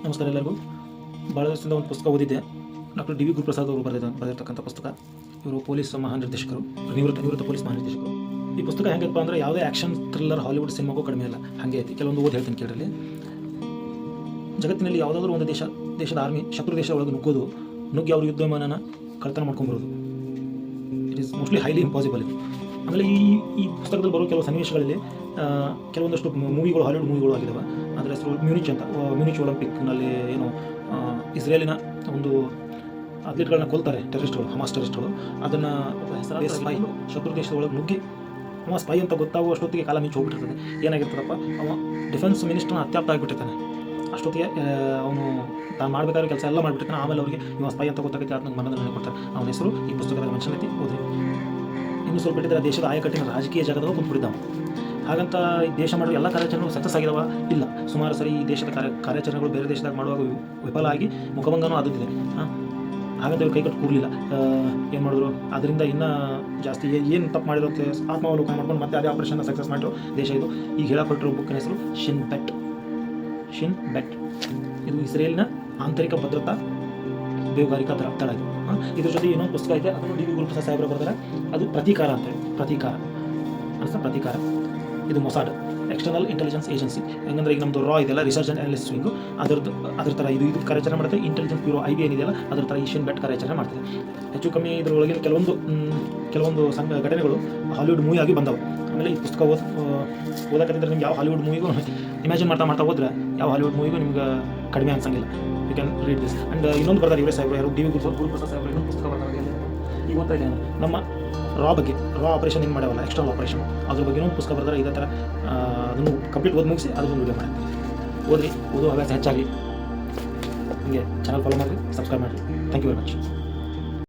ನಮಸ್ಕಾರ ಎಲ್ಲರಿಗೂ. ಭಾಳ ದಿವಸದಿಂದ ಒಂದು ಪುಸ್ತಕ ಓದಿದ್ದೆ. ಡಾಕ್ಟರ್ ಡಿ ವಿ ಗುರುಪ್ರಸಾದ್ ಅವರು ಬರೆದಿರ್ತಕ್ಕಂಥ ಪುಸ್ತಕ. ಇವರು ಪೊಲೀಸ್ ಮಹಾನಿರ್ದೇಶಕರು, ನಿವೃತ್ತ ಪೊಲೀಸ್ ಮಹಾನಿರ್ದೇಶಕರು. ಈ ಪುಸ್ತಕ ಹೆಂಗಪ್ಪ ಅಂದರೆ ಯಾವುದೇ ಆ್ಯಕ್ಷನ್ ಥ್ರಿಲ್ಲರ್ ಹಾಲಿವುಡ್ ಸಿನಿಮಾಗೂ ಕಡಿಮೆ ಇಲ್ಲ, ಹಾಗೆ ಐತಿ. ಕೆಲವೊಂದು ಓದಿ ಹೇಳ್ತೀನಿ ಕೇಳಿರಲಿ. ಜಗತ್ತಿನಲ್ಲಿ ಯಾವುದಾದ್ರೂ ಒಂದು ದೇಶದ ಆರ್ಮಿ ಶತ್ರು ದೇಶ ಒಳಗೆ ನುಗ್ಗಿ ಅವ್ರ ಯುದ್ಧ ವಿಮಾನನ ಕಳ್ತನ ಮಾಡ್ಕೊಂಬರೋದು it is mostly highly impossible. ಇದು ಆಮೇಲೆ ಈ ಪುಸ್ತಕದಲ್ಲಿ ಬರೋ ಕೆಲವು ಸನ್ನಿವೇಶಗಳಲ್ಲಿ ಕೆಲವೊಂದಷ್ಟು ಮೂವಿಗಳು, ಹಾಲಿವುಡ್ ಮೂವಿಗಳು ಆಗಿದ್ದಾವೆ. ಅದರ ಹೆಸರು ಮ್ಯೂನಿಚ್ ಒಲಿಂಪಿಕ್ನಲ್ಲಿ ಏನು ಇಸ್ರೇಲಿನ ಒಂದು ಅಥ್ಲೀಟ್ಗಳನ್ನ ಕೊಲ್ತಾರೆ ಟೆರರಿಸ್ಟ್ಗಳು, ಹಮಾಸ್ ಟೆರರಿಸ್ಟ್ಗಳು. ಅದನ್ನು ಹೆಸರಾದ ಸ್ಪೈ ಶತ್ರು ದೇಶದ ಒಳಗೆ ನುಗ್ಗಿ ಅವ ಸ್ಪೈ ಅಂತ ಗೊತ್ತಾಗುವಷ್ಟೊತ್ತಿಗೆ ಕಾಲ ಮಿಂಚು ಹೋಗ್ಬಿಟ್ಟಿರ್ತದೆ. ಏನಾಗಿರ್ತದಪ್ಪ, ಅವ ಡಿಫೆನ್ಸ್ ಮಿನಿಸ್ಟರ್ನ ಅತ್ಯಾಪ್ತ ಆಗಿಬಿಟ್ಟಿರ್ತಾನೆ. ಅಷ್ಟೊತ್ತಿಗೆ ಅವನು ತಾನು ಮಾಡಬೇಕಾದ್ರೆ ಕೆಲಸ ಎಲ್ಲ ಮಾಡಿಬಿಟ್ಟಿರ್ತಾನೆ. ಆಮೇಲೆ ಅವರಿಗೆ ಇವ ಸ್ಪೈ ಅಂತ ಗೊತ್ತಾಗುತ್ತೆ, ಅದನ್ನ ಮನದಲ್ಲಿ ಕೊಡ್ತಾರೆ. ಅವನ ಹೆಸರು ಈ ಪುಸ್ತಕದಾಗ ಮೆನ್ಷನ್ ಐತಿ, ಓದ್ರಿ. ಇನ್ನು ಸ್ವಲ್ಪ ಬಿಟ್ಟಿದ್ರೆ ದೇಶದ ಆಯಕಟ್ಟಿನ ರಾಜಕೀಯ ಜಗದಾಗ ಕುಂತ್ಬಿಟ್ಟಿದ್ದಾವ. ಹಾಗಂತ ಈ ದೇಶ ಮಾಡೋ ಎಲ್ಲ ಕಾರ್ಯಾಚರಣೆಗಳು ಸಕ್ಸಸ್ ಆಗಿದಾವ ಇಲ್ಲ. ಸುಮಾರು ಸರಿ ಈ ದೇಶದ ಕಾರ್ಯಾಚರಣೆಗಳು ಬೇರೆ ದೇಶದಾಗ ಮಾಡುವಾಗ ವಿಫಲ ಆಗಿ ಮುಖಭಂಗನೂ ಆದಿದೆ. ಹಾಗಂತ ಇವ್ರು ಕೈಕಟ್ಟು ಕೂಡಲಿಲ್ಲ. ಏನು ಮಾಡಿದ್ರು, ಅದರಿಂದ ಇನ್ನೂ ಜಾಸ್ತಿ ಏನು ತಪ್ಪು ಮಾಡಿರೋ ಅಂತ ಆತ್ಮಾವಲೋಕನ ಮಾಡ್ಕೊಂಡು ಮತ್ತೆ ಅದೇ ಆಪರೇಷನ್ನ ಸಕ್ಸಸ್ ಮಾಡಿರೋ ದೇಶ ಇದು. ಈಗ ಹೇಳಲ್ಪಟ್ಟಿರೋ ಬುಕ್ಕಿನ ಹೆಸರು ಶಿನ್ ಬೆಟ್. ಇದು ಇಸ್ರೇಲ್ನ ಆಂತರಿಕ ಭದ್ರತಾ ಬೇಹುಗಾರಿಕಾ ದಳ ಇದು. ಇದ್ರ ಜೊತೆ ಇನ್ನೊಂದು ಪುಸ್ತಕ ಇದೆ, ಅದನ್ನು ಡಿ ವಿ ಗುರುಪ್ರಸಾದ್ ಸಾಹೇಬ್ರು ಬರ್ತಾರೆ. ಅದು ಪ್ರತೀಕಾರ ಅಂತೇಳಿ. ಪ್ರತೀಕಾರ ಇದು ಮೊಸಾಡ್, ಎಕ್ಸ್ಟರ್ನಲ್ ಇಂಟೆಲಿಜೆನ್ಸ್ ಏಜೆನ್ಸಿ. ಹೆಂಗಂದ್ರೆ ಈಗ ನಮ್ಮದು ರಾ ಇದೆಯಲ್ಲ, ರಿಸರ್ಚ್ ಆ್ಯಂಡ್ ಅನಾಲಿಸಿಸ್ ವಿಂಗು, ಅದ್ರ ಥರ ಇದು ಕಾರ್ಯಾಚರಣೆ ಮಾಡುತ್ತೆ. ಇಂಟೆಲಿಜೆನ್ಸ್ ಬ್ಯೂರೋ IB ಏನಿದೆಯಲ್ಲ, ಅದ್ರ ಥರ ಈ ಶಿನ್ ಬೆಟ್ ಕಾರ್ಯಾಚರಣೆ ಮಾಡ್ತದೆ. ಹೆಚ್ಚು ಕಮ್ಮಿ ಇದರೊಳಗಿನ ಕೆಲವೊಂದು ಸಂಘ ಘಟನೆಗಳು ಹಾಲಿವುಡ್ ಮೂವಿ ಆಗಿ ಬಂದವು. ಆಮೇಲೆ ಈ ಪುಸ್ತಕ ಓದಕತ್ತಿದ್ರೆ ನಿಮ್ಗೆ ಯಾವ ಹಾಲಿವುಡ್ ಮೂವಿಗೂ ಇಮ್ಯಾಜಿನ್ ಮಾಡ್ತಾ ಹೋದ್ರೆ ಯಾವ ಹಾಲಿವುಡ್ ಮೂವಿಗೂ ನಿಮ್ಗೆ ಕಡಿಮೆ ಅನ್ಸಂಗಿಲ್ಲ. You can read this. And ಇನ್ನೊಂದು ಬರ್ತಾರೆ ಇವರೇ ಸಾಹೇಬ್ರು, ಯಾರು ಡಿ ವಿ ಗುರುಪ್ರಸಾದ್ ಸಾಹೇಬ್ರು, ಇನ್ನೊಂದು ಪುಸ್ತಕ ಬರ್ತಾರೆ. ಈಗ ಓದ್ತಾ ಇದ್ದೇನೆ ನಮ್ಮ ರಾ ಆಪರೇಷನ್ ಏನು ಮಾಡ್ಯಾವಲ್ಲ, ಎಕ್ಸ್ಟರ್ನಲ್ ಆಪರೇಷನ್, ಅದ್ರ ಬಗ್ಗೆ ಇನ್ನೊಂದು ಪುಸ್ತಕ ಬರ್ತಾರೆ. ಇದೇ ಥರ ಅದನ್ನು ಕಂಪ್ಲೀಟ್ ಓದಿ ಮುಗಿಸಿ ಅದನ್ನು ವಿಡಿಯೋ ಮಾಡಿ ಓದ್ರಿ. ಓದೋ ಹವ್ಯಾಸ ಹೆಚ್ಚಾಗಲಿ. ಹೀಗೆ ಚಾನಲ್ ಫಾಲೋ ಮಾಡಿರಿ, ಸಬ್ಸ್ಕ್ರೈಬ್ ಮಾಡಿರಿ. Thank you very much.